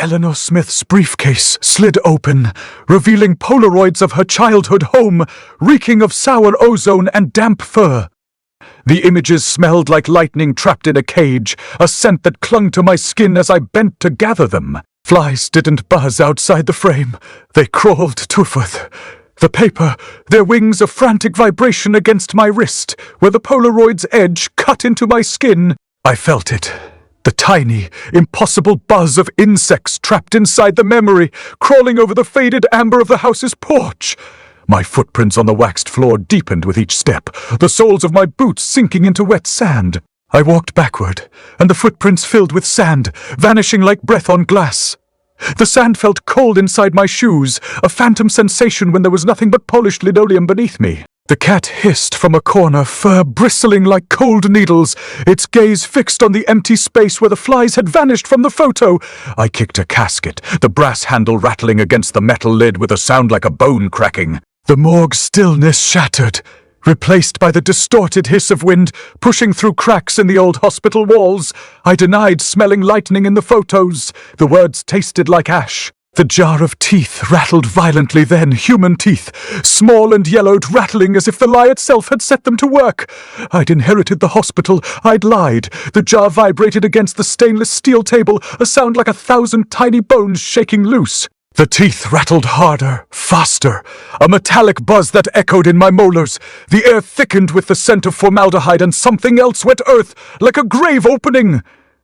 Eleanor Smith's briefcase slid open, revealing Polaroids of her childhood home, reeking of sour ozone and damp fur. The images smelled like lightning trapped in a cage, a scent that clung to my skin as I bent to gather them. Flies didn't buzz outside the frame. They crawled towards the paper, their wings a frantic vibration against my wrist, where the Polaroid's edge cut into my skin. I felt it. The tiny, impossible buzz of insects trapped inside the memory, crawling over the faded amber of the house's porch. My footprints on the waxed floor deepened with each step, the soles of my boots sinking into wet sand. I walked backward, and the footprints filled with sand, vanishing like breath on glass. The sand felt cold inside my shoes, a phantom sensation when there was nothing but polished linoleum beneath me. The cat hissed from a corner, fur bristling like cold needles, its gaze fixed on the empty space where the flies had vanished from the photo. I kicked a casket, the brass handle rattling against the metal lid with a sound like a bone cracking. The morgue stillness shattered, replaced by the distorted hiss of wind pushing through cracks in the old hospital walls. I denied smelling lightning in the photos. The words tasted like ash. The jar of teeth rattled violently then, human teeth, small and yellowed, rattling as if the lie itself had set them to work. I'd inherited the hospital. I'd lied. The jar vibrated against the stainless steel table, a sound like 1,000 tiny bones shaking loose. The teeth rattled harder, faster, a metallic buzz that echoed in my molars. The air thickened with the scent of formaldehyde, and something else went earth, like a grave opening.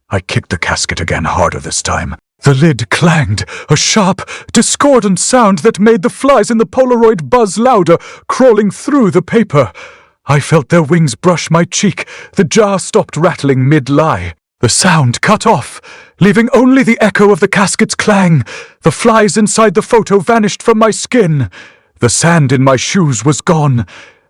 I kicked the casket again, harder this time. The lid clanged, a sharp, discordant sound that made the flies in the Polaroid buzz louder, crawling through the paper. I felt their wings brush my cheek. The jar stopped rattling mid-lie. The sound cut off, leaving only the echo of the casket's clang. The flies inside the photo vanished from my skin. The sand in my shoes was gone.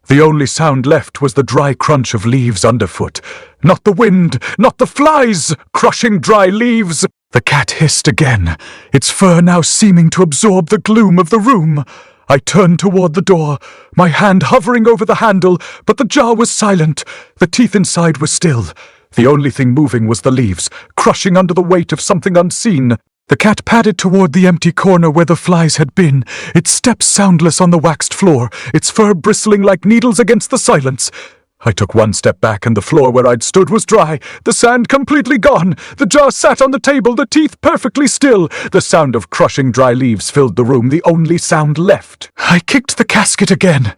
The only sound left was the dry crunch of leaves underfoot. Not the wind, not the flies, crushing dry leaves. The cat hissed again, its fur now seeming to absorb the gloom of the room. I turned toward the door, my hand hovering over the handle, but the jar was silent. The teeth inside were still. The only thing moving was the leaves, crushing under the weight of something unseen. The cat padded toward the empty corner where the flies had been, its steps soundless on the waxed floor, its fur bristling like needles against the silence. I took one step back, and the floor where I'd stood was dry, the sand completely gone. The jar sat on the table, the teeth perfectly still. The sound of crushing dry leaves filled the room, the only sound left. I kicked the casket again,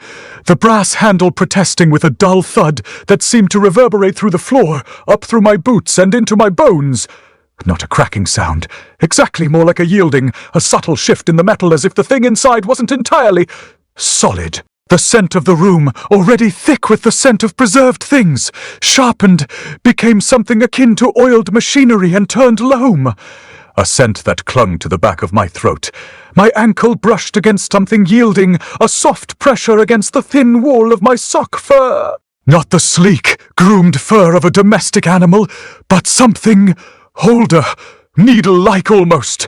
the brass handle protesting with a dull thud that seemed to reverberate through the floor, up through my boots and into my bones. Not a cracking sound, exactly more like a yielding, a subtle shift in the metal as if the thing inside wasn't entirely solid. The scent of the room, already thick with the scent of preserved things, sharpened, became something akin to oiled machinery and turned loam. A scent that clung to the back of my throat. My ankle brushed against something yielding, a soft pressure against the thin wool of my sock fur. Not the sleek, groomed fur of a domestic animal, but something older, needle-like almost.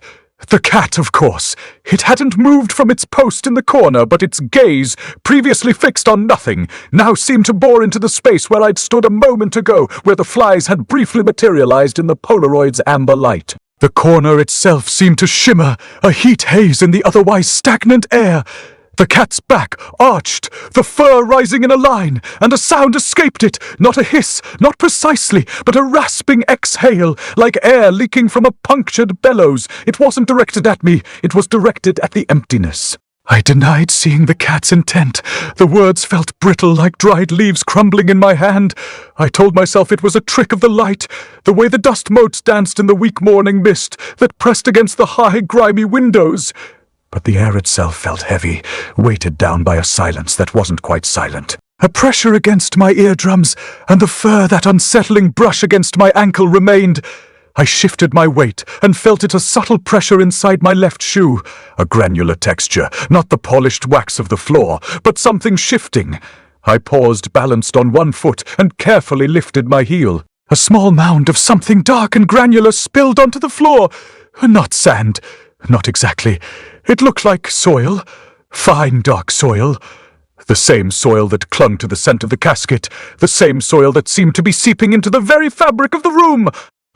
The cat, of course. It hadn't moved from its post in the corner, but its gaze, previously fixed on nothing, now seemed to bore into the space where I'd stood a moment ago, where the flies had briefly materialized in the Polaroid's amber light. The corner itself seemed to shimmer, a heat haze in the otherwise stagnant air. The cat's back arched, the fur rising in a line, and a sound escaped it, not a hiss, not precisely, but a rasping exhale, like air leaking from a punctured bellows. It wasn't directed at me, it was directed at the emptiness. I denied seeing the cat's intent. The words felt brittle like dried leaves crumbling in my hand. I told myself it was a trick of the light, the way the dust motes danced in the weak morning mist that pressed against the high, grimy windows. But the air itself felt heavy, weighted down by a silence that wasn't quite silent. A pressure against my eardrums, and the fur, that unsettling brush against my ankle, remained. I shifted my weight, and felt it a subtle pressure inside my left shoe. A granular texture, not the polished wax of the floor, but something shifting. I paused, balanced on one foot, and carefully lifted my heel. A small mound of something dark and granular spilled onto the floor. Not sand. Not exactly. It looked like soil. Fine, dark soil. The same soil that clung to the scent of the casket. The same soil that seemed to be seeping into the very fabric of the room.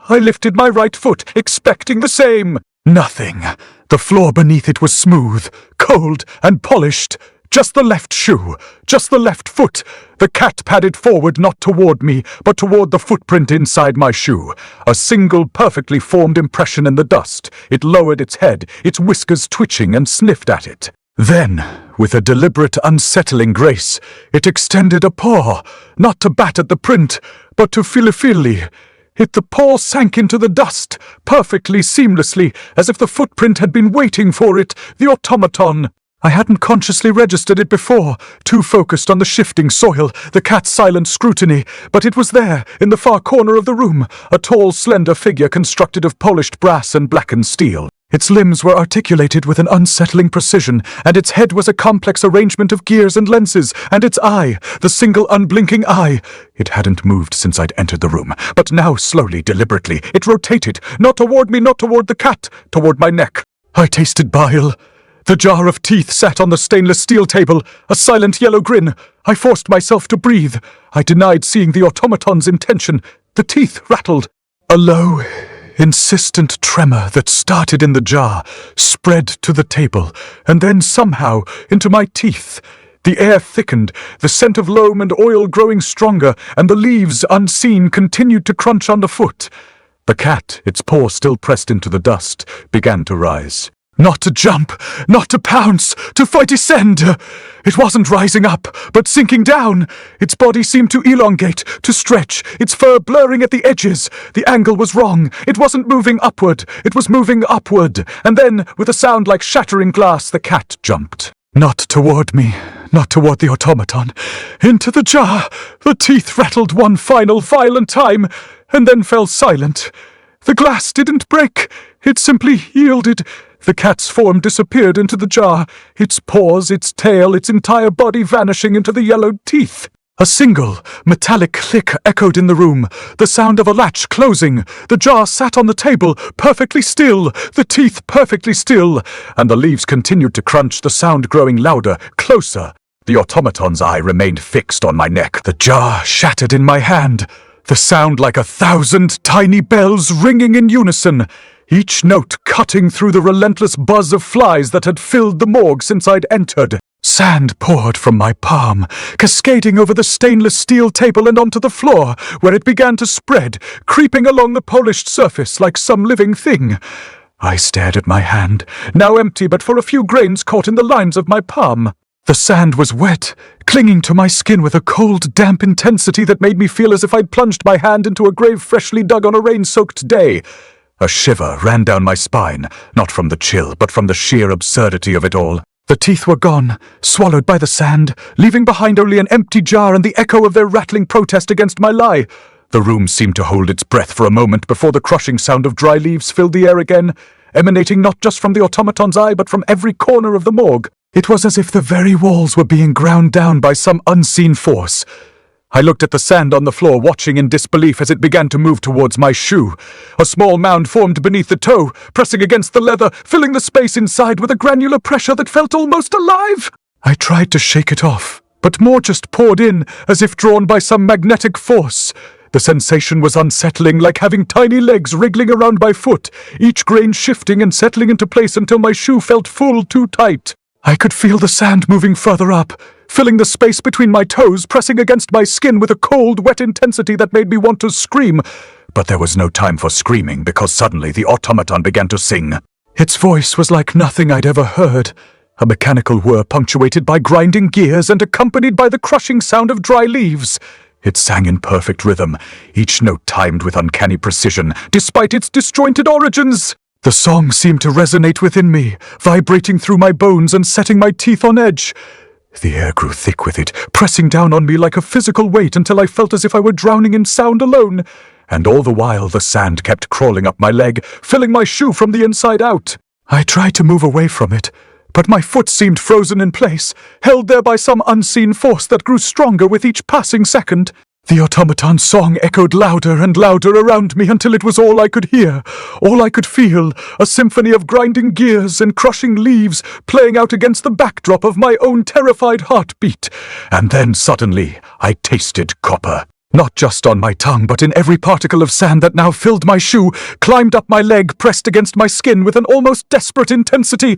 I lifted my right foot, expecting the same. Nothing. The floor beneath it was smooth, cold, and polished. Just the left shoe, just the left foot. The cat padded forward, not toward me, but toward the footprint inside my shoe. A single perfectly formed impression in the dust. It lowered its head, its whiskers twitching, and sniffed at it. Then, with a deliberate, unsettling grace, it extended a paw, not to bat at the print, but to fili-fili. The paw sank into the dust, perfectly seamlessly, as if the footprint had been waiting for it, the automaton. I hadn't consciously registered it before, too focused on the shifting soil, the cat's silent scrutiny, but it was there, in the far corner of the room, a tall, slender figure constructed of polished brass and blackened steel. Its limbs were articulated with an unsettling precision, and its head was a complex arrangement of gears and lenses, and its eye, the single unblinking eye. It hadn't moved since I'd entered the room, but now slowly, deliberately, it rotated, not toward me, not toward the cat, toward my neck. I tasted bile. The jar of teeth sat on the stainless steel table, a silent yellow grin. I forced myself to breathe. I denied seeing the automaton's intention. The teeth rattled. A low, insistent tremor that started in the jar spread to the table, and then somehow into my teeth. The air thickened, the scent of loam and oil growing stronger, and the leaves, unseen, continued to crunch underfoot. The cat, its paw still pressed into the dust, began to rise. Not to jump, not to pounce, to fight descend. It wasn't rising up, but sinking down. Its body seemed to elongate, to stretch, its fur blurring at the edges. The angle was wrong. It wasn't moving upward, it was moving upward. And then, with a sound like shattering glass, the cat jumped. Not toward me, not toward the automaton. Into the jar. The teeth rattled one final, violent time, and then fell silent. The glass didn't break. It simply yielded. The cat's form disappeared into the jar, its paws, its tail, its entire body vanishing into the yellowed teeth. A single, metallic click echoed in the room, the sound of a latch closing. The jar sat on the table, perfectly still, the teeth perfectly still, and the leaves continued to crunch, the sound growing louder, closer. The automaton's eye remained fixed on my neck. The jar shattered in my hand, the sound like 1,000 tiny bells ringing in unison, each note cutting through the relentless buzz of flies that had filled the morgue since I'd entered. Sand poured from my palm, cascading over the stainless steel table and onto the floor, where it began to spread, creeping along the polished surface like some living thing. I stared at my hand, now empty but for a few grains caught in the lines of my palm. The sand was wet, clinging to my skin with a cold, damp intensity that made me feel as if I'd plunged my hand into a grave freshly dug on a rain-soaked day. A shiver ran down my spine, not from the chill, but from the sheer absurdity of it all. The teeth were gone, swallowed by the sand, leaving behind only an empty jar and the echo of their rattling protest against my lie. The room seemed to hold its breath for a moment before the crushing sound of dry leaves filled the air again, emanating not just from the automaton's eye, but from every corner of the morgue. It was as if the very walls were being ground down by some unseen force. I looked at the sand on the floor, watching in disbelief as it began to move towards my shoe. A small mound formed beneath the toe, pressing against the leather, filling the space inside with a granular pressure that felt almost alive. I tried to shake it off, but more just poured in, as if drawn by some magnetic force. The sensation was unsettling, like having tiny legs wriggling around my foot, each grain shifting and settling into place until my shoe felt full too tight. I could feel the sand moving further up, filling the space between my toes, pressing against my skin with a cold, wet intensity that made me want to scream. But there was no time for screaming, because suddenly the automaton began to sing. Its voice was like nothing I'd ever heard, a mechanical whir punctuated by grinding gears and accompanied by the crushing sound of dry leaves. It sang in perfect rhythm, each note timed with uncanny precision, despite its disjointed origins. The song seemed to resonate within me, vibrating through my bones and setting my teeth on edge. The air grew thick with it, pressing down on me like a physical weight until I felt as if I were drowning in sound alone. And all the while the sand kept crawling up my leg, filling my shoe from the inside out. I tried to move away from it, but my foot seemed frozen in place, held there by some unseen force that grew stronger with each passing second. The automaton's song echoed louder and louder around me until it was all I could hear, all I could feel, a symphony of grinding gears and crushing leaves playing out against the backdrop of my own terrified heartbeat. And then suddenly I tasted copper. Not just on my tongue, but in every particle of sand that now filled my shoe, climbed up my leg, pressed against my skin with an almost desperate intensity.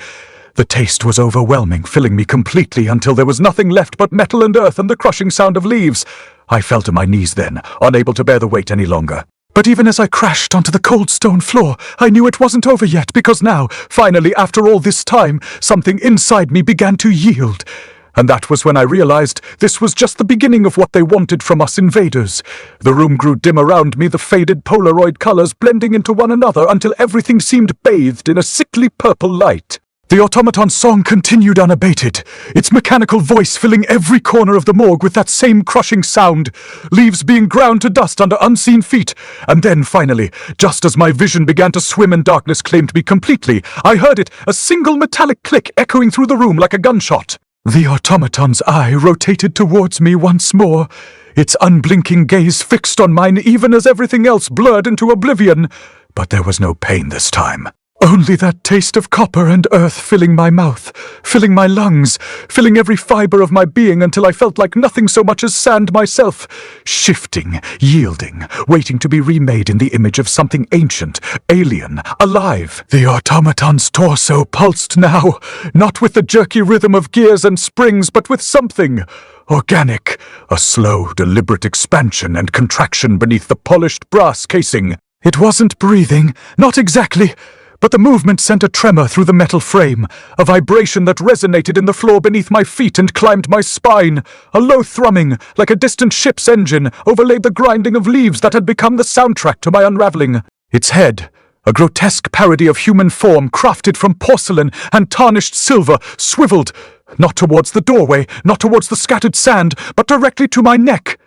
The taste was overwhelming, filling me completely until there was nothing left but metal and earth and the crushing sound of leaves. I fell to my knees then, unable to bear the weight any longer. But even as I crashed onto the cold stone floor, I knew it wasn't over yet, because now, finally, after all this time, something inside me began to yield. And that was when I realized this was just the beginning of what they wanted from us invaders. The room grew dim around me, the faded Polaroid colors blending into one another until everything seemed bathed in a sickly purple light. The automaton's song continued unabated, its mechanical voice filling every corner of the morgue with that same crushing sound, leaves being ground to dust under unseen feet. And then, finally, just as my vision began to swim and darkness claimed me completely, I heard it, a single metallic click echoing through the room like a gunshot. The automaton's eye rotated towards me once more, its unblinking gaze fixed on mine even as everything else blurred into oblivion. But there was no pain this time. Only that taste of copper and earth filling my mouth, filling my lungs, filling every fiber of my being until I felt like nothing so much as sand myself, shifting, yielding, waiting to be remade in the image of something ancient, alien, alive. The automaton's torso pulsed now, not with the jerky rhythm of gears and springs, but with something organic, a slow, deliberate expansion and contraction beneath the polished brass casing. It wasn't breathing, not exactly. But the movement sent a tremor through the metal frame, a vibration that resonated in the floor beneath my feet and climbed my spine. A low thrumming, like a distant ship's engine, overlaid the grinding of leaves that had become the soundtrack to my unraveling. Its head, a grotesque parody of human form crafted from porcelain and tarnished silver, swiveled, not towards the doorway, not towards the scattered sand, but directly to my neck.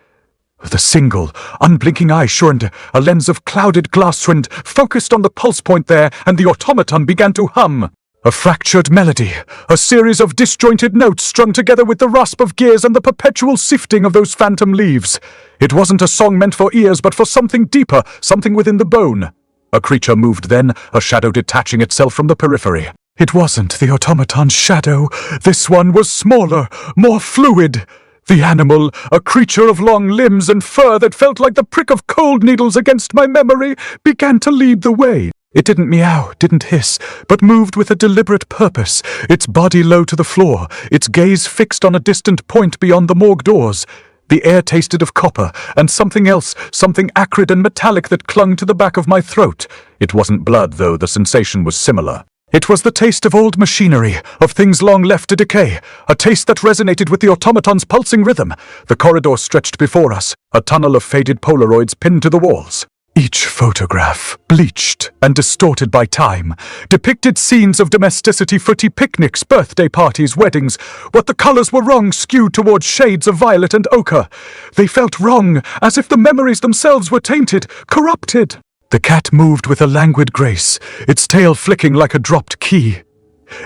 The single, unblinking eye shorned, a lens of clouded glasswind, focused on the pulse point there, and the automaton began to hum. A fractured melody, a series of disjointed notes strung together with the rasp of gears and the perpetual sifting of those phantom leaves. It wasn't a song meant for ears, but for something deeper, something within the bone. A creature moved then, a shadow detaching itself from the periphery. It wasn't the automaton's shadow. This one was smaller, more fluid. The animal, a creature of long limbs and fur that felt like the prick of cold needles against my memory, began to lead the way. It didn't meow, didn't hiss, but moved with a deliberate purpose, its body low to the floor, its gaze fixed on a distant point beyond the morgue doors. The air tasted of copper, and something else, something acrid and metallic that clung to the back of my throat. It wasn't blood, though the sensation was similar. It was the taste of old machinery, of things long left to decay, a taste that resonated with the automaton's pulsing rhythm. The corridor stretched before us, a tunnel of faded Polaroids pinned to the walls. Each photograph, bleached and distorted by time, depicted scenes of domesticity, fruity picnics, birthday parties, weddings. What the colors were wrong skewed towards shades of violet and ochre. They felt wrong, as if the memories themselves were tainted, corrupted. The cat moved with a languid grace, its tail flicking like a dropped key.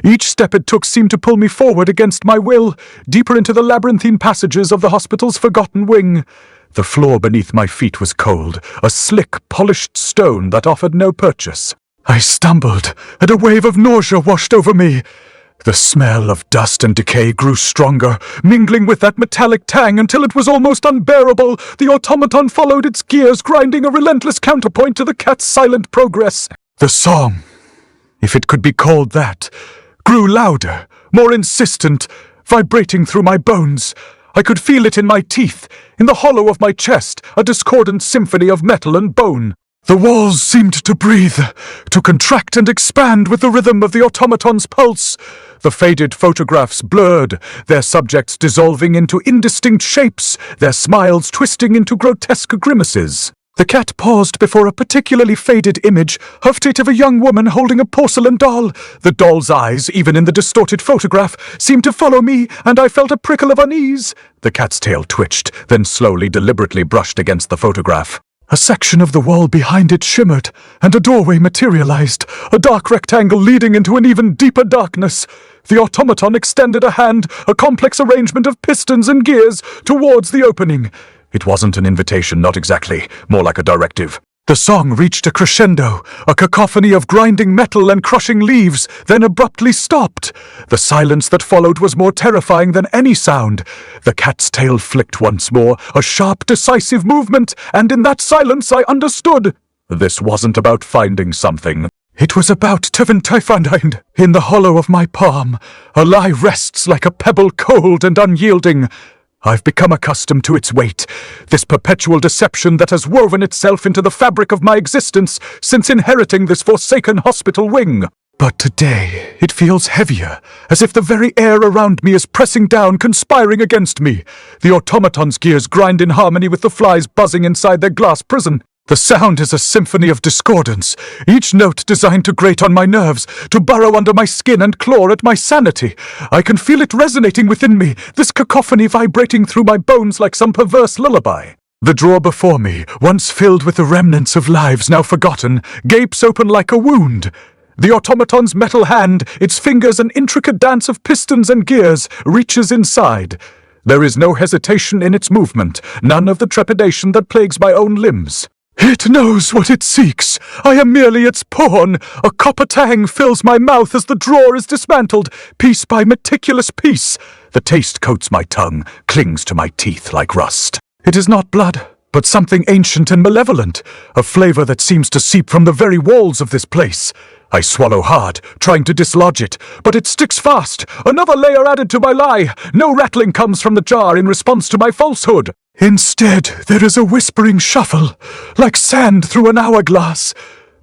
Each step it took seemed to pull me forward against my will, deeper into the labyrinthine passages of the hospital's forgotten wing. The floor beneath my feet was cold, a slick, polished stone that offered no purchase. I stumbled, and a wave of nausea washed over me. The smell of dust and decay grew stronger, mingling with that metallic tang until it was almost unbearable. The automaton followed its gears, grinding a relentless counterpoint to the cat's silent progress. The song, if it could be called that, grew louder, more insistent, vibrating through my bones. I could feel it in my teeth, in the hollow of my chest, a discordant symphony of metal and bone. The walls seemed to breathe, to contract and expand with the rhythm of the automaton's pulse. The faded photographs blurred, their subjects dissolving into indistinct shapes, their smiles twisting into grotesque grimaces. The cat paused before a particularly faded image, hoofed it of a young woman holding a porcelain doll. The doll's eyes, even in the distorted photograph, seemed to follow me, and I felt a prickle of unease. The cat's tail twitched, then slowly, deliberately brushed against the photograph. A section of the wall behind it shimmered, and a doorway materialized, a dark rectangle leading into an even deeper darkness. The automaton extended a hand, a complex arrangement of pistons and gears, towards the opening. It wasn't an invitation, not exactly, more like a directive. The song reached a crescendo, a cacophony of grinding metal and crushing leaves, then abruptly stopped. The silence that followed was more terrifying than any sound. The cat's tail flicked once more, a sharp, decisive movement, and in that silence I understood. This wasn't about finding something. It was about Teventeifandind. In the hollow of my palm, a lie rests like a pebble cold and unyielding. I've become accustomed to its weight, this perpetual deception that has woven itself into the fabric of my existence since inheriting this forsaken hospital wing. But today, it feels heavier, as if the very air around me is pressing down, conspiring against me. The automaton's gears grind in harmony with the flies buzzing inside their glass prison. The sound is a symphony of discordance, each note designed to grate on my nerves, to burrow under my skin and claw at my sanity. I can feel it resonating within me, this cacophony vibrating through my bones like some perverse lullaby. The drawer before me, once filled with the remnants of lives now forgotten, gapes open like a wound. The automaton's metal hand, its fingers an intricate dance of pistons and gears, reaches inside. There is no hesitation in its movement, none of the trepidation that plagues my own limbs. It knows what it seeks. I am merely its pawn. A copper tang fills my mouth as the drawer is dismantled, piece by meticulous piece. The taste coats my tongue, clings to my teeth like rust. It is not blood, but something ancient and malevolent, a flavor that seems to seep from the very walls of this place. I swallow hard, trying to dislodge it, but it sticks fast. Another layer added to my lie. No rattling comes from the jar in response to my falsehood. Instead, there is a whispering shuffle, like sand through an hourglass.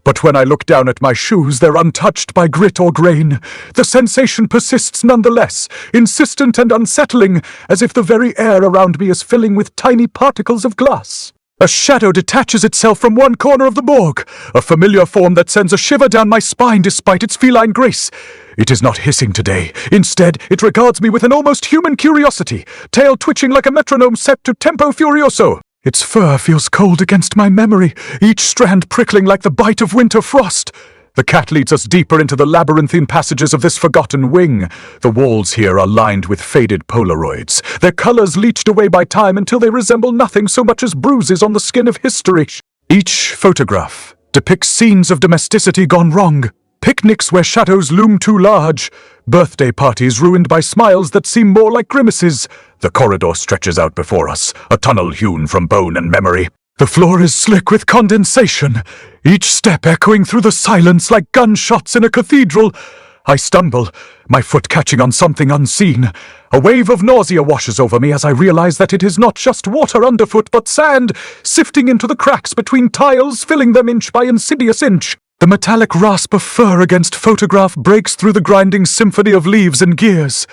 But when I look down at my shoes, they're untouched by grit or grain. The sensation persists nonetheless, insistent and unsettling, as if the very air around me is filling with tiny particles of glass. A shadow detaches itself from one corner of the morgue, a familiar form that sends a shiver down my spine despite its feline grace. It is not hissing today. Instead, it regards me with an almost human curiosity, tail twitching like a metronome set to tempo furioso. Its fur feels cold against my memory, each strand prickling like the bite of winter frost. The cat leads us deeper into the labyrinthine passages of this forgotten wing. The walls here are lined with faded Polaroids, their colors leached away by time until they resemble nothing so much as bruises on the skin of history. Each photograph depicts scenes of domesticity gone wrong, picnics where shadows loom too large, birthday parties ruined by smiles that seem more like grimaces. The corridor stretches out before us, a tunnel hewn from bone and memory. The floor is slick with condensation, each step echoing through the silence like gunshots in a cathedral. I stumble, my foot catching on something unseen. A wave of nausea washes over me as I realize that it is not just water underfoot but sand, sifting into the cracks between tiles, filling them inch by insidious inch. The metallic rasp of fur against photograph breaks through the grinding symphony of leaves and gears.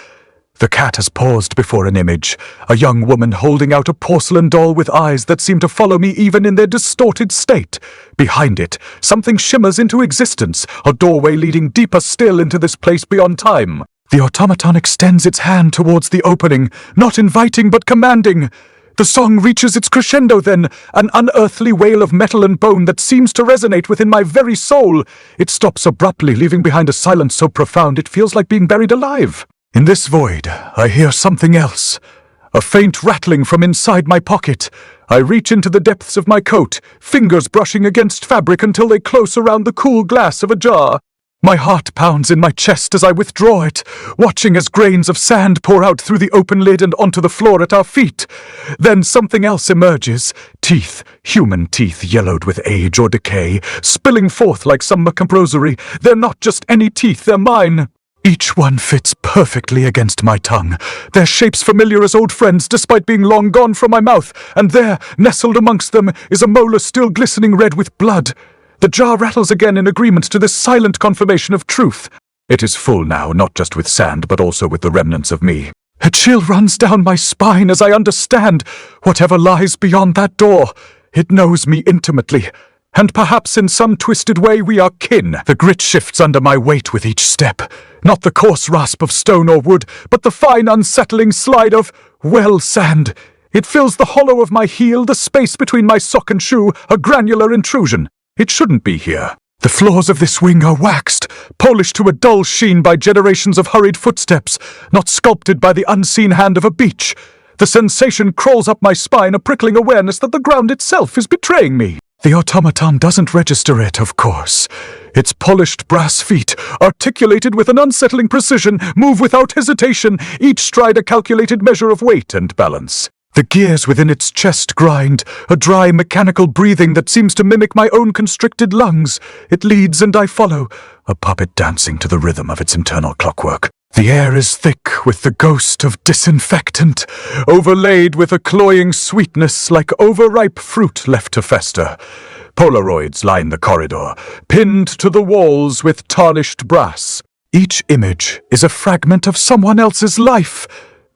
The cat has paused before an image, a young woman holding out a porcelain doll with eyes that seem to follow me even in their distorted state. Behind it, something shimmers into existence, a doorway leading deeper still into this place beyond time. The automaton extends its hand towards the opening, not inviting but commanding. The song reaches its crescendo then, an unearthly wail of metal and bone that seems to resonate within my very soul. It stops abruptly, leaving behind a silence so profound it feels like being buried alive. In this void, I hear something else. A faint rattling from inside my pocket. I reach into the depths of my coat, fingers brushing against fabric until they close around the cool glass of a jar. My heart pounds in my chest as I withdraw it, watching as grains of sand pour out through the open lid and onto the floor at our feet. Then something else emerges. Teeth, human teeth yellowed with age or decay, spilling forth like some macabre rosary. They're not just any teeth, they're mine. Each one fits perfectly against my tongue, their shapes familiar as old friends despite being long gone from my mouth, and there, nestled amongst them, is a molar still glistening red with blood. The jar rattles again in agreement to this silent confirmation of truth. It is full now, not just with sand, but also with the remnants of me. A chill runs down my spine as I understand whatever lies beyond that door. It knows me intimately. And perhaps in some twisted way we are kin. The grit shifts under my weight with each step. Not the coarse rasp of stone or wood, but the fine unsettling slide of, well, sand. It fills the hollow of my heel, the space between my sock and shoe, a granular intrusion. It shouldn't be here. The floors of this wing are waxed, polished to a dull sheen by generations of hurried footsteps, not sculpted by the unseen hand of a beach. The sensation crawls up my spine, a prickling awareness that the ground itself is betraying me. The automaton doesn't register it, of course. Its polished brass feet, articulated with an unsettling precision, move without hesitation, each stride a calculated measure of weight and balance. The gears within its chest grind, a dry mechanical breathing that seems to mimic my own constricted lungs. It leads and I follow, a puppet dancing to the rhythm of its internal clockwork. The air is thick with the ghost of disinfectant, overlaid with a cloying sweetness like overripe fruit left to fester. Polaroids line the corridor, pinned to the walls with tarnished brass. Each image is a fragment of someone else's life,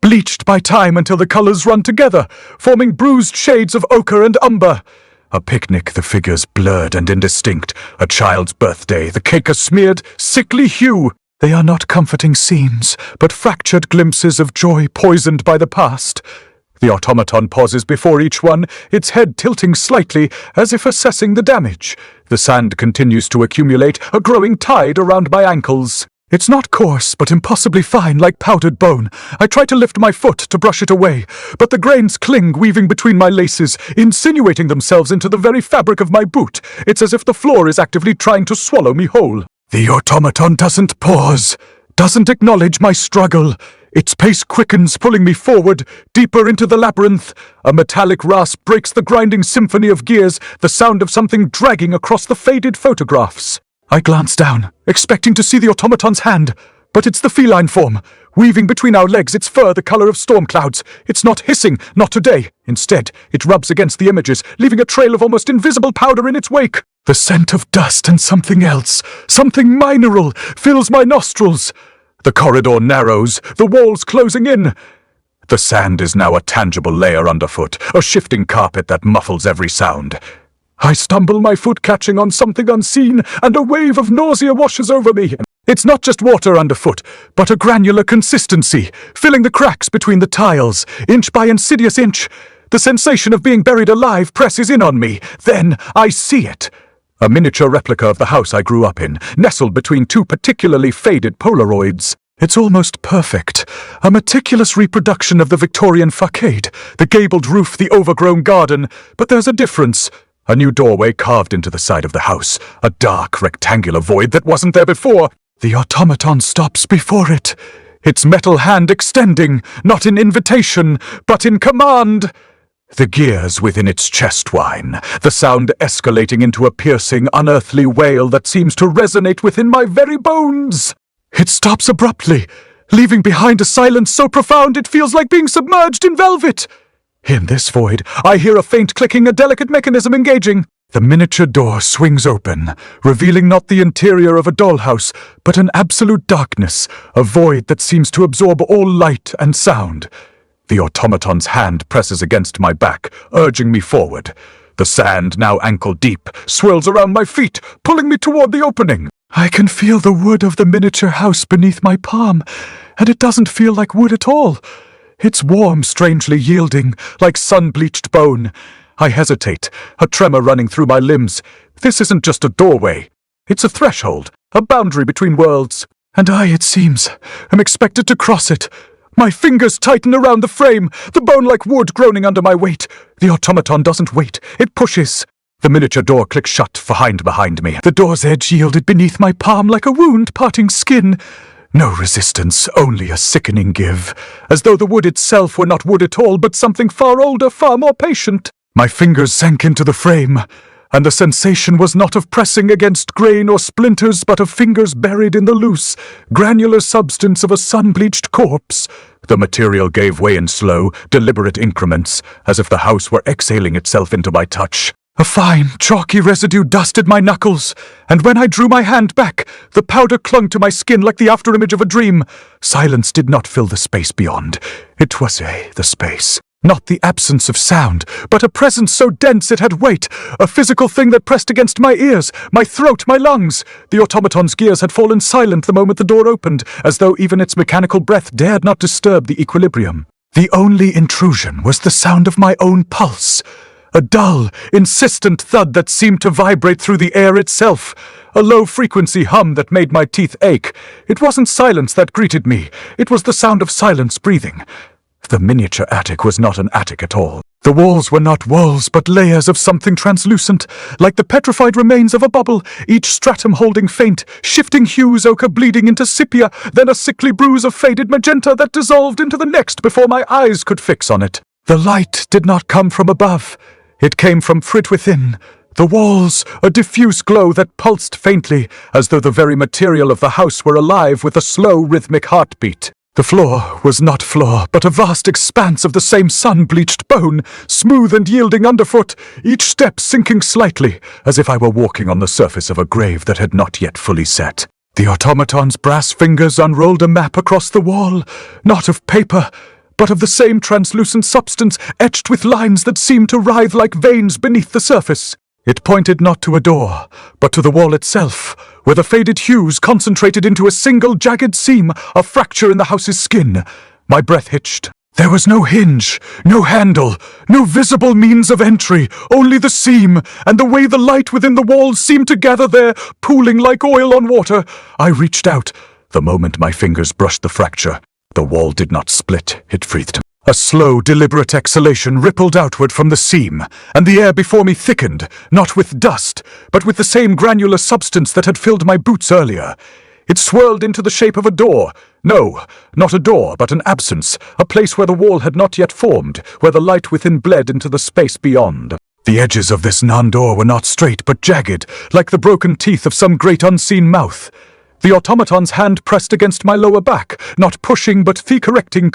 bleached by time until the colors run together, forming bruised shades of ochre and umber. A picnic, the figures blurred and indistinct. A child's birthday, the cake a smeared, sickly hue. They are not comforting scenes, but fractured glimpses of joy poisoned by the past. The automaton pauses before each one, its head tilting slightly, as if assessing the damage. The sand continues to accumulate, a growing tide around my ankles. It's not coarse, but impossibly fine, like powdered bone. I try to lift my foot to brush it away, but the grains cling, weaving between my laces, insinuating themselves into the very fabric of my boot. It's as if the floor is actively trying to swallow me whole. The automaton doesn't pause, doesn't acknowledge my struggle. Its pace quickens, pulling me forward, deeper into the labyrinth. A metallic rasp breaks the grinding symphony of gears, the sound of something dragging across the faded photographs. I glance down, expecting to see the automaton's hand, but it's the feline form, weaving between our legs, its fur the color of storm clouds. It's not hissing, not today. Instead, it rubs against the images, leaving a trail of almost invisible powder in its wake. The scent of dust and something else, something mineral, fills my nostrils. The corridor narrows, the walls closing in. The sand is now a tangible layer underfoot, a shifting carpet that muffles every sound. I stumble, my foot catching on something unseen, and a wave of nausea washes over me. It's not just water underfoot, but a granular consistency, filling the cracks between the tiles, inch by insidious inch. The sensation of being buried alive presses in on me. Then I see it. A miniature replica of the house I grew up in, nestled between two particularly faded Polaroids. It's almost perfect, a meticulous reproduction of the Victorian facade, the gabled roof, the overgrown garden, but there's a difference. A new doorway carved into the side of the house, a dark rectangular void that wasn't there before. The automaton stops before it, its metal hand extending, not in invitation, but in command. The gears within its chest whine, the sound escalating into a piercing, unearthly wail that seems to resonate within my very bones. It stops abruptly, leaving behind a silence so profound it feels like being submerged in velvet. In this void, I hear a faint clicking, a delicate mechanism engaging. The miniature door swings open, revealing not the interior of a dollhouse, but an absolute darkness, a void that seems to absorb all light and sound. The automaton's hand presses against my back, urging me forward. The sand, now ankle-deep, swirls around my feet, pulling me toward the opening. I can feel the wood of the miniature house beneath my palm, and it doesn't feel like wood at all. It's warm, strangely yielding, like sun-bleached bone. I hesitate, a tremor running through my limbs. This isn't just a doorway. It's a threshold, a boundary between worlds. And I, it seems, am expected to cross it. My fingers tighten around the frame, the bone like wood groaning under my weight. The automaton doesn't wait, it pushes. The miniature door clicks shut behind me. The door's edge yielded beneath my palm like a wound parting skin. No resistance, only a sickening give, as though the wood itself were not wood at all, but something far older, far more patient. My fingers sank into the frame, and the sensation was not of pressing against grain or splinters, but of fingers buried in the loose, granular substance of a sun-bleached corpse. The material gave way in slow, deliberate increments, as if the house were exhaling itself into my touch. A fine, chalky residue dusted my knuckles, and when I drew my hand back, the powder clung to my skin like the afterimage of a dream. Silence did not fill the space beyond. It was the space. Not the absence of sound, but a presence so dense it had weight, a physical thing that pressed against my ears, my throat, my lungs. The automaton's gears had fallen silent the moment the door opened, as though even its mechanical breath dared not disturb the equilibrium. The only intrusion was the sound of my own pulse. A dull, insistent thud that seemed to vibrate through the air itself. A low-frequency hum that made my teeth ache. It wasn't silence that greeted me. It was the sound of silence breathing. The miniature attic was not an attic at all. The walls were not walls, but layers of something translucent, like the petrified remains of a bubble, each stratum holding faint, shifting hues, ochre bleeding into sepia, then a sickly bruise of faded magenta that dissolved into the next before my eyes could fix on it. The light did not come from above. It came from within. The walls, a diffuse glow that pulsed faintly, as though the very material of the house were alive with a slow, rhythmic heartbeat. The floor was not floor, but a vast expanse of the same sun-bleached bone, smooth and yielding underfoot, each step sinking slightly, as if I were walking on the surface of a grave that had not yet fully set. The automaton's brass fingers unrolled a map across the wall, not of paper, but of the same translucent substance, etched with lines that seemed to writhe like veins beneath the surface. It pointed not to a door, but to the wall itself, where the faded hues concentrated into a single jagged seam, a fracture in the house's skin. My breath hitched. There was no hinge, no handle, no visible means of entry, only the seam, and the way the light within the walls seemed to gather there, pooling like oil on water. I reached out. The moment my fingers brushed the fracture, the wall did not split, it breathed. A slow, deliberate exhalation rippled outward from the seam, and the air before me thickened, not with dust, but with the same granular substance that had filled my boots earlier. It swirled into the shape of a door. No, not a door, but an absence, a place where the wall had not yet formed, where the light within bled into the space beyond. The edges of this non-door were not straight, but jagged, like the broken teeth of some great unseen mouth. The automaton's hand pressed against my lower back, not pushing but correcting,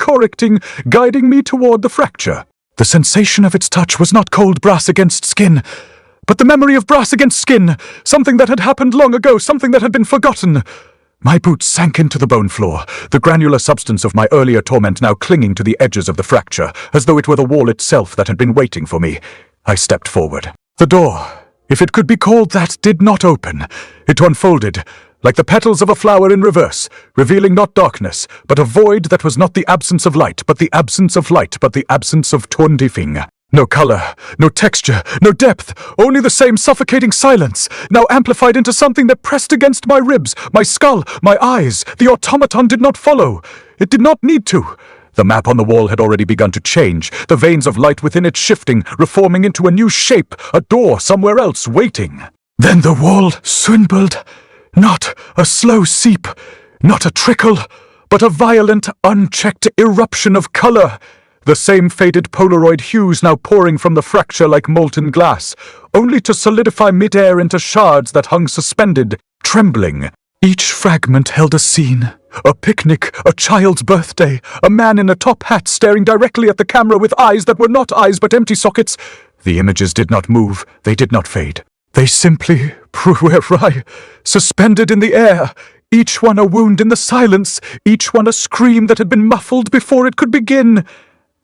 guiding me toward the fracture. The sensation of its touch was not cold brass against skin, but the memory of brass against skin, something that had happened long ago, something that had been forgotten. My boots sank into the bone floor, the granular substance of my earlier torment now clinging to the edges of the fracture, as though it were the wall itself that had been waiting for me. I stepped forward. The door, if it could be called that, did not open. It unfolded, like the petals of a flower in reverse, revealing not darkness, but a void that was not the absence of light, but the absence of light, but the absence of Tondifing. No color, no texture, no depth, only the same suffocating silence, now amplified into something that pressed against my ribs, my skull, my eyes. The automaton did not follow. It did not need to. The map on the wall had already begun to change, the veins of light within it shifting, reforming into a new shape, a door somewhere else waiting. Then the wall swindled. Not a slow seep, not a trickle, but a violent, unchecked eruption of color. The same faded Polaroid hues now pouring from the fracture like molten glass, only to solidify mid-air into shards that hung suspended, trembling. Each fragment held a scene, a picnic, a child's birthday, a man in a top hat staring directly at the camera with eyes that were not eyes but empty sockets. The images did not move, they did not fade. They simply suspended in the air, each one a wound in the silence, each one a scream that had been muffled before it could begin.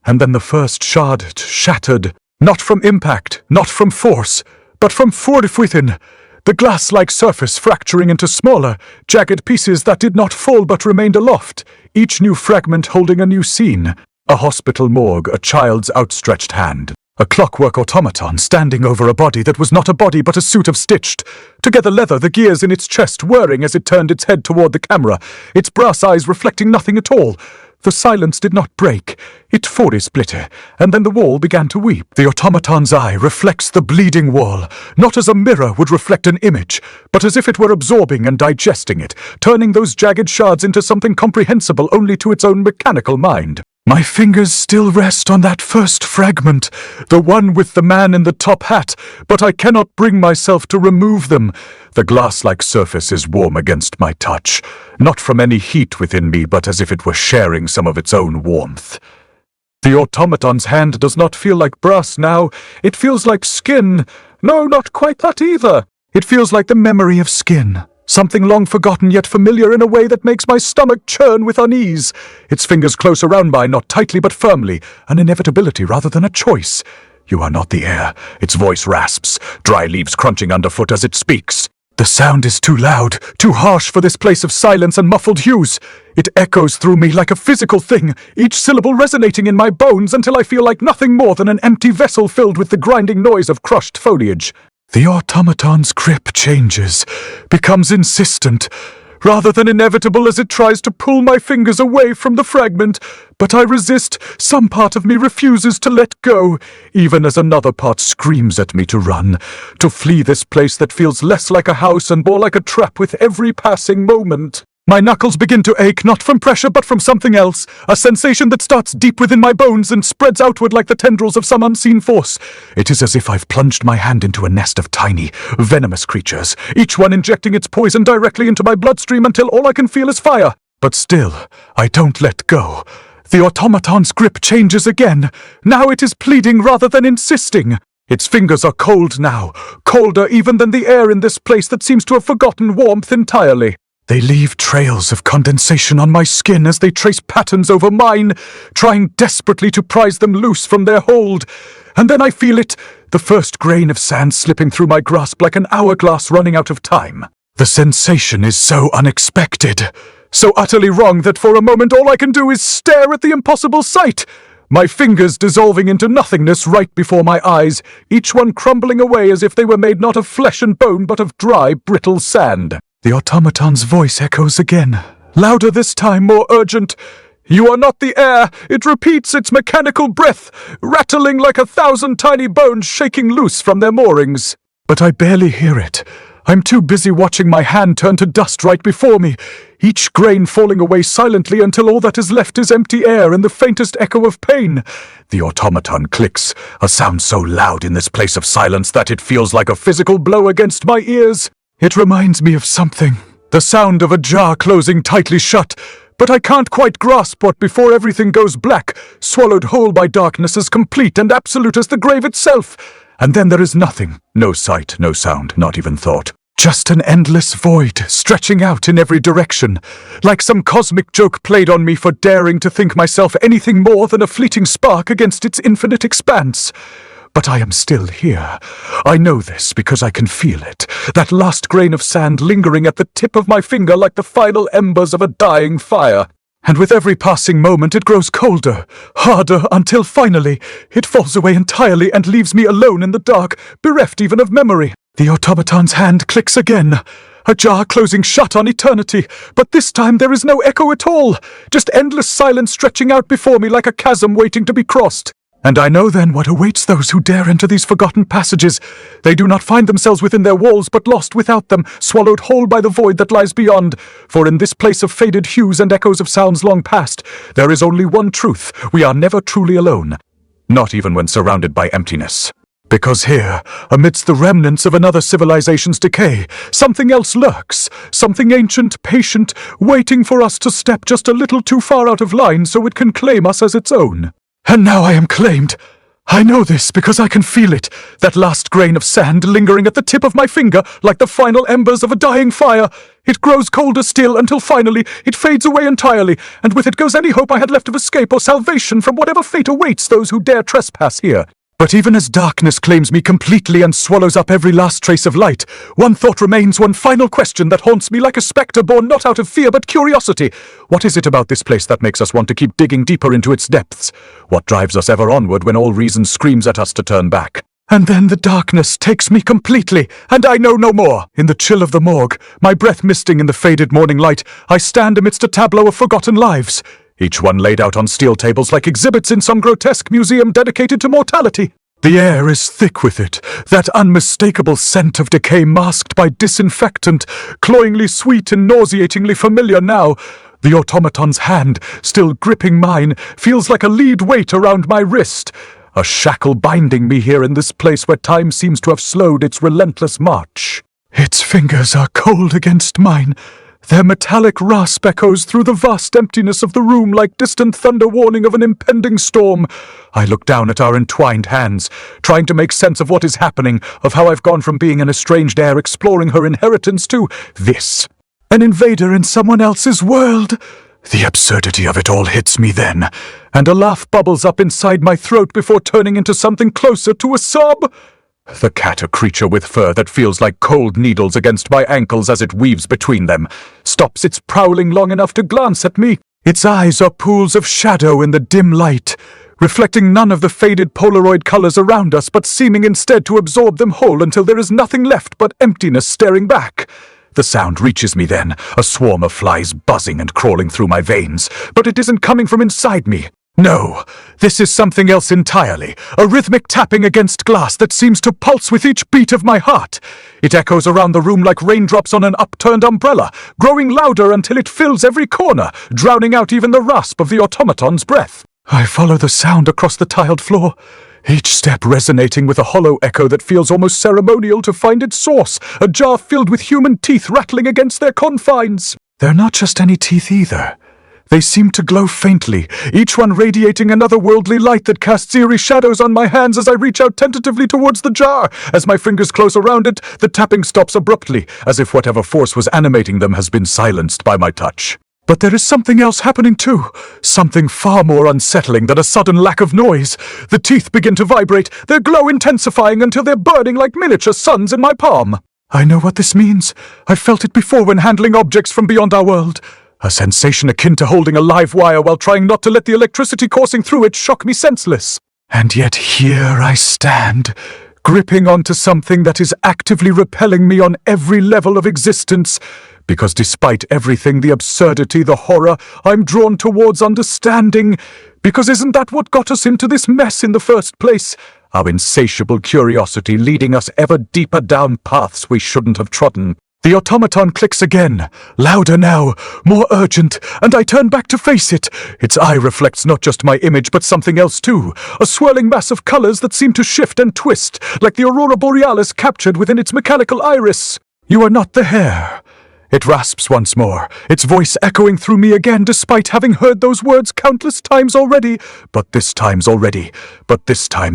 And then the first shard shattered, not from impact, not from force, but from within, the glass-like surface fracturing into smaller, jagged pieces that did not fall but remained aloft, each new fragment holding a new scene. A hospital morgue, a child's outstretched hand. A clockwork automaton standing over a body that was not a body but a suit of stitched, together leather, the gears in its chest whirring as it turned its head toward the camera, its brass eyes reflecting nothing at all. The silence did not break. It split, and then the wall began to weep. The automaton's eye reflects the bleeding wall, not as a mirror would reflect an image, but as if it were absorbing and digesting it, turning those jagged shards into something comprehensible only to its own mechanical mind. My fingers still rest on that first fragment, the one with the man in the top hat, but I cannot bring myself to remove them. The glass-like surface is warm against my touch, not from any heat within me, but as if it were sharing some of its own warmth. The automaton's hand does not feel like brass now, it feels like skin. No, not quite that either. It feels like the memory of skin. Something long forgotten yet familiar in a way that makes my stomach churn with unease. Its fingers close around mine, not tightly but firmly, an inevitability rather than a choice. You are not the heir. Its voice rasps, dry leaves crunching underfoot as it speaks. The sound is too loud, too harsh for this place of silence and muffled hues. It echoes through me like a physical thing, each syllable resonating in my bones until I feel like nothing more than an empty vessel filled with the grinding noise of crushed foliage. The automaton's grip changes, becomes insistent, rather than inevitable as it tries to pull my fingers away from the fragment. But I resist. Some part of me refuses to let go, even as another part screams at me to run, to flee this place that feels less like a house and more like a trap with every passing moment. My knuckles begin to ache, not from pressure but from something else, a sensation that starts deep within my bones and spreads outward like the tendrils of some unseen force. It is as if I've plunged my hand into a nest of tiny, venomous creatures, each one injecting its poison directly into my bloodstream until all I can feel is fire. But still, I don't let go. The automaton's grip changes again. Now it is pleading rather than insisting. Its fingers are cold now, colder even than the air in this place that seems to have forgotten warmth entirely. They leave trails of condensation on my skin as they trace patterns over mine, trying desperately to prise them loose from their hold. And then I feel it, the first grain of sand slipping through my grasp like an hourglass running out of time. The sensation is so unexpected, so utterly wrong that for a moment all I can do is stare at the impossible sight. My fingers dissolving into nothingness right before my eyes, each one crumbling away as if they were made not of flesh and bone but of dry, brittle sand. The automaton's voice echoes again, louder this time, more urgent. "You are not the heir." It repeats, its mechanical breath, rattling like 1,000 tiny bones shaking loose from their moorings. But I barely hear it. I'm too busy watching my hand turn to dust right before me, each grain falling away silently until all that is left is empty air and the faintest echo of pain. The automaton clicks, a sound so loud in this place of silence that it feels like a physical blow against my ears. It reminds me of something, the sound of a jar closing tightly shut, but I can't quite grasp what before everything goes black, swallowed whole by darkness as complete and absolute as the grave itself. And then there is nothing, no sight, no sound, not even thought. Just an endless void, stretching out in every direction, like some cosmic joke played on me for daring to think myself anything more than a fleeting spark against its infinite expanse. But I am still here. I know this because I can feel it, that last grain of sand lingering at the tip of my finger like the final embers of a dying fire. And with every passing moment it grows colder, harder, until finally it falls away entirely and leaves me alone in the dark, bereft even of memory. The automaton's hand clicks again, a jar closing shut on eternity, but this time there is no echo at all, just endless silence stretching out before me like a chasm waiting to be crossed. And I know then what awaits those who dare enter these forgotten passages. They do not find themselves within their walls, but lost without them, swallowed whole by the void that lies beyond. For in this place of faded hues and echoes of sounds long past, there is only one truth: we are never truly alone. Not even when surrounded by emptiness. Because here, amidst the remnants of another civilization's decay, something else lurks, something ancient, patient, waiting for us to step just a little too far out of line so it can claim us as its own. And now I am claimed. I know this because I can feel it, that last grain of sand lingering at the tip of my finger like the final embers of a dying fire. It grows colder still until finally it fades away entirely, and with it goes any hope I had left of escape or salvation from whatever fate awaits those who dare trespass here. But even as darkness claims me completely and swallows up every last trace of light, one thought remains, one final question that haunts me like a spectre born not out of fear but curiosity. What is it about this place that makes us want to keep digging deeper into its depths? What drives us ever onward when all reason screams at us to turn back? And then the darkness takes me completely, and I know no more. In the chill of the morgue, my breath misting in the faded morning light, I stand amidst a tableau of forgotten lives, each one laid out on steel tables like exhibits in some grotesque museum dedicated to mortality. The air is thick with it, that unmistakable scent of decay masked by disinfectant, cloyingly sweet and nauseatingly familiar now. The automaton's hand, still gripping mine, feels like a lead weight around my wrist, a shackle binding me here in this place where time seems to have slowed its relentless march. Its fingers are cold against mine. Their metallic rasp echoes through the vast emptiness of the room like distant thunder warning of an impending storm. I look down at our entwined hands, trying to make sense of what is happening, of how I've gone from being an estranged heir exploring her inheritance to this, an invader in someone else's world. The absurdity of it all hits me then, and a laugh bubbles up inside my throat before turning into something closer to a sob. The cat, a creature with fur that feels like cold needles against my ankles as it weaves between them, stops its prowling long enough to glance at me. Its eyes are pools of shadow in the dim light, reflecting none of the faded Polaroid colors around us, but seeming instead to absorb them whole until there is nothing left but emptiness staring back. The sound reaches me then, a swarm of flies buzzing and crawling through my veins, but it isn't coming from inside me. No, this is something else entirely, a rhythmic tapping against glass that seems to pulse with each beat of my heart. It echoes around the room like raindrops on an upturned umbrella, growing louder until it fills every corner, drowning out even the rasp of the automaton's breath. I follow the sound across the tiled floor, each step resonating with a hollow echo that feels almost ceremonial to find its source, a jar filled with human teeth rattling against their confines. They're not just any teeth either. They seem to glow faintly, each one radiating an otherworldly light that casts eerie shadows on my hands as I reach out tentatively towards the jar. As my fingers close around it, the tapping stops abruptly, as if whatever force was animating them has been silenced by my touch. But there is something else happening too, something far more unsettling than a sudden lack of noise. The teeth begin to vibrate, their glow intensifying until they're burning like miniature suns in my palm. I know what this means. I've felt it before when handling objects from beyond our world. A sensation akin to holding a live wire while trying not to let the electricity coursing through it shock me senseless. And yet here I stand, gripping onto something that is actively repelling me on every level of existence. Because despite everything, the absurdity, the horror, I'm drawn towards understanding. Because isn't that what got us into this mess in the first place? Our insatiable curiosity leading us ever deeper down paths we shouldn't have trodden. The automaton clicks again, louder now, more urgent, and I turn back to face it. Its eye reflects not just my image, but something else too. A swirling mass of colors that seem to shift and twist, like the aurora borealis captured within its mechanical iris. You are not the heir. It rasps once more, its voice echoing through me again despite having heard those words countless times already. But this time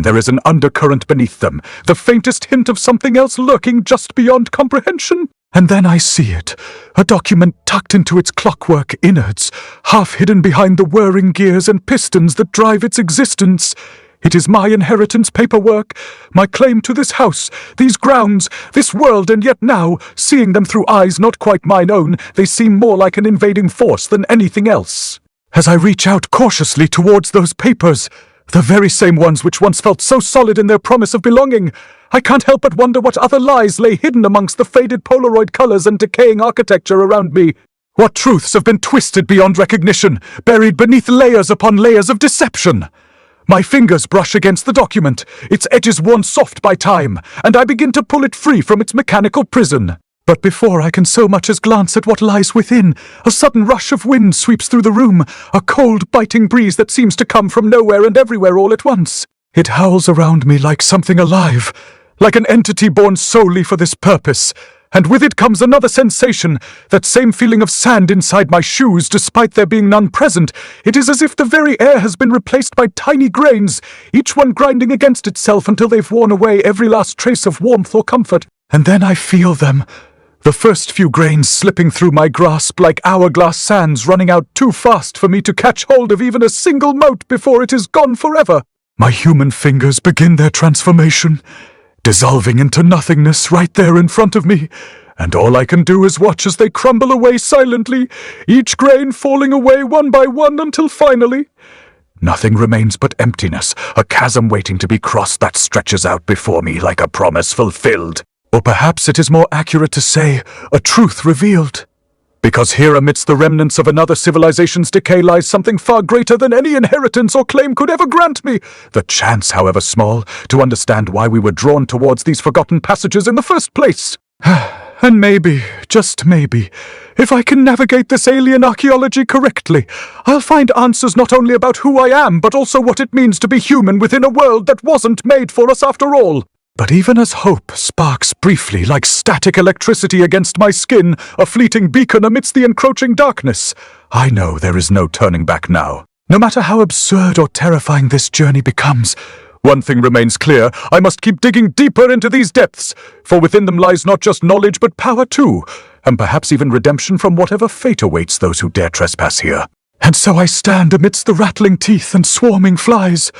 there is an undercurrent beneath them, the faintest hint of something else lurking just beyond comprehension. And then I see it, a document tucked into its clockwork innards, half hidden behind the whirring gears and pistons that drive its existence. It is my inheritance paperwork, my claim to this house, these grounds, this world, and yet now, seeing them through eyes not quite mine own, they seem more like an invading force than anything else. As I reach out cautiously towards those papers, the very same ones which once felt so solid in their promise of belonging, I can't help but wonder what other lies lay hidden amongst the faded Polaroid colors and decaying architecture around me. What truths have been twisted beyond recognition, buried beneath layers upon layers of deception? My fingers brush against the document, its edges worn soft by time, and I begin to pull it free from its mechanical prison. But before I can so much as glance at what lies within, a sudden rush of wind sweeps through the room, a cold, biting breeze that seems to come from nowhere and everywhere all at once. It howls around me like something alive, like an entity born solely for this purpose. And with it comes another sensation, that same feeling of sand inside my shoes despite there being none present. It is as if the very air has been replaced by tiny grains, each one grinding against itself until they've worn away every last trace of warmth or comfort. And then I feel them, the first few grains slipping through my grasp like hourglass sands running out too fast for me to catch hold of even a single mote before it is gone forever. My human fingers begin their transformation, dissolving into nothingness right there in front of me, and all I can do is watch as they crumble away silently, each grain falling away one by one until finally nothing remains but emptiness, a chasm waiting to be crossed that stretches out before me like a promise fulfilled. Or perhaps it is more accurate to say, a truth revealed. Because here amidst the remnants of another civilization's decay lies something far greater than any inheritance or claim could ever grant me. The chance, however small, to understand why we were drawn towards these forgotten passages in the first place. And maybe, just maybe, if I can navigate this alien archaeology correctly, I'll find answers not only about who I am, but also what it means to be human within a world that wasn't made for us after all. But even as hope sparks briefly like static electricity against my skin, a fleeting beacon amidst the encroaching darkness, I know there is no turning back now. No matter how absurd or terrifying this journey becomes, one thing remains clear: I must keep digging deeper into these depths, for within them lies not just knowledge but power too, and perhaps even redemption from whatever fate awaits those who dare trespass here. And so I stand amidst the rattling teeth and swarming flies,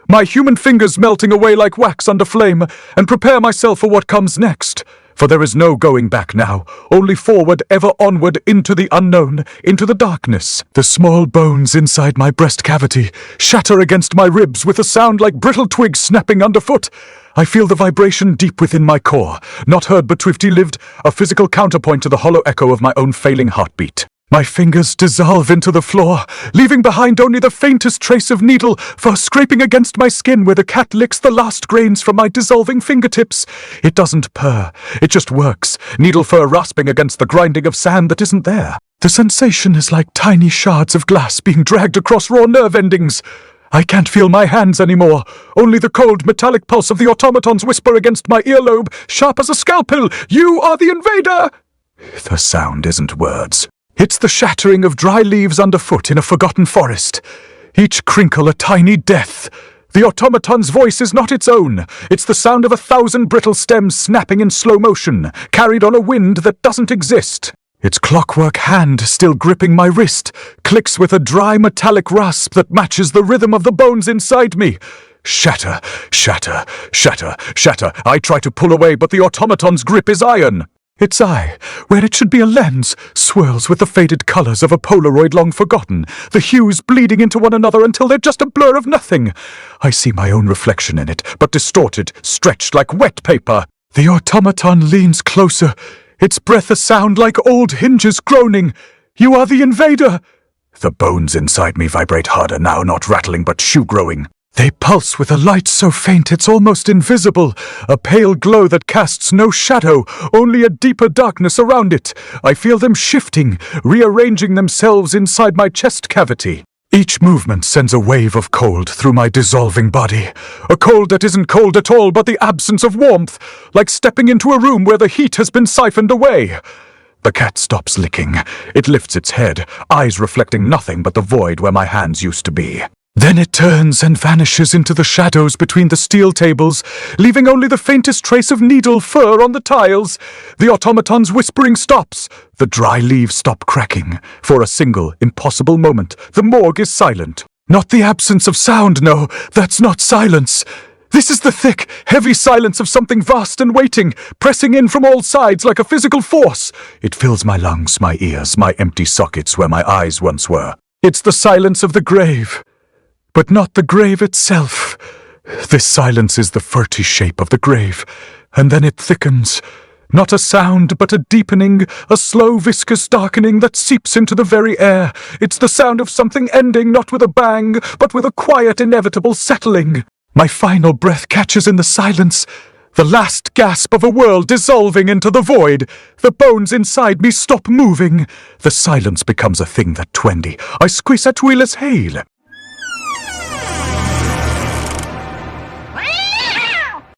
my human fingers melting away like wax under flame, and prepare myself for what comes next. For there is no going back now, only forward, ever onward, into the unknown, into the darkness. The small bones inside my breast cavity shatter against my ribs with a sound like brittle twigs snapping underfoot. I feel the vibration deep within my core, not heard but swiftly lived, a physical counterpoint to the hollow echo of my own failing heartbeat. My fingers dissolve into the floor, leaving behind only the faintest trace of needle fur scraping against my skin where the cat licks the last grains from my dissolving fingertips. It doesn't purr, it just works, needle fur rasping against the grinding of sand that isn't there. The sensation is like tiny shards of glass being dragged across raw nerve endings. I can't feel my hands anymore. Only the cold, metallic pulse of the automatons whisper against my earlobe, sharp as a scalpel. You are the invader! The sound isn't words. It's the shattering of dry leaves underfoot in a forgotten forest. Each crinkle a tiny death. The automaton's voice is not its own. It's the sound of 1,000 brittle stems snapping in slow motion, carried on a wind that doesn't exist. Its clockwork hand, still gripping my wrist, clicks with a dry metallic rasp that matches the rhythm of the bones inside me. Shatter, shatter, shatter, shatter. I try to pull away, but the automaton's grip is iron. Its eye, where it should be a lens, swirls with the faded colors of a Polaroid long forgotten, the hues bleeding into one another until they're just a blur of nothing. I see my own reflection in it, but distorted, stretched like wet paper. The automaton leans closer, its breath a sound like old hinges groaning. You are the invader! The bones inside me vibrate harder now, not rattling but shoe-growing. They pulse with a light so faint it's almost invisible, a pale glow that casts no shadow, only a deeper darkness around it. I feel them shifting, rearranging themselves inside my chest cavity. Each movement sends a wave of cold through my dissolving body, a cold that isn't cold at all but the absence of warmth, like stepping into a room where the heat has been siphoned away. The cat stops licking. It lifts its head, eyes reflecting nothing but the void where my hands used to be. Then it turns and vanishes into the shadows between the steel tables, leaving only the faintest trace of needle fur on the tiles. The automaton's whispering stops. The dry leaves stop cracking. For a single, impossible moment, the morgue is silent. Not the absence of sound, no, that's not silence. This is the thick, heavy silence of something vast and waiting, pressing in from all sides like a physical force. It fills my lungs, my ears, my empty sockets where my eyes once were. It's the silence of the grave. But not the grave itself. This silence is the furty shape of the grave, and then it thickens. Not a sound, but a deepening, a slow viscous darkening that seeps into the very air. It's the sound of something ending not with a bang, but with a quiet, inevitable settling. My final breath catches in the silence, the last gasp of a world dissolving into the void. The bones inside me stop moving. The silence becomes a thing that twenty. I squeeze at Willis Hale.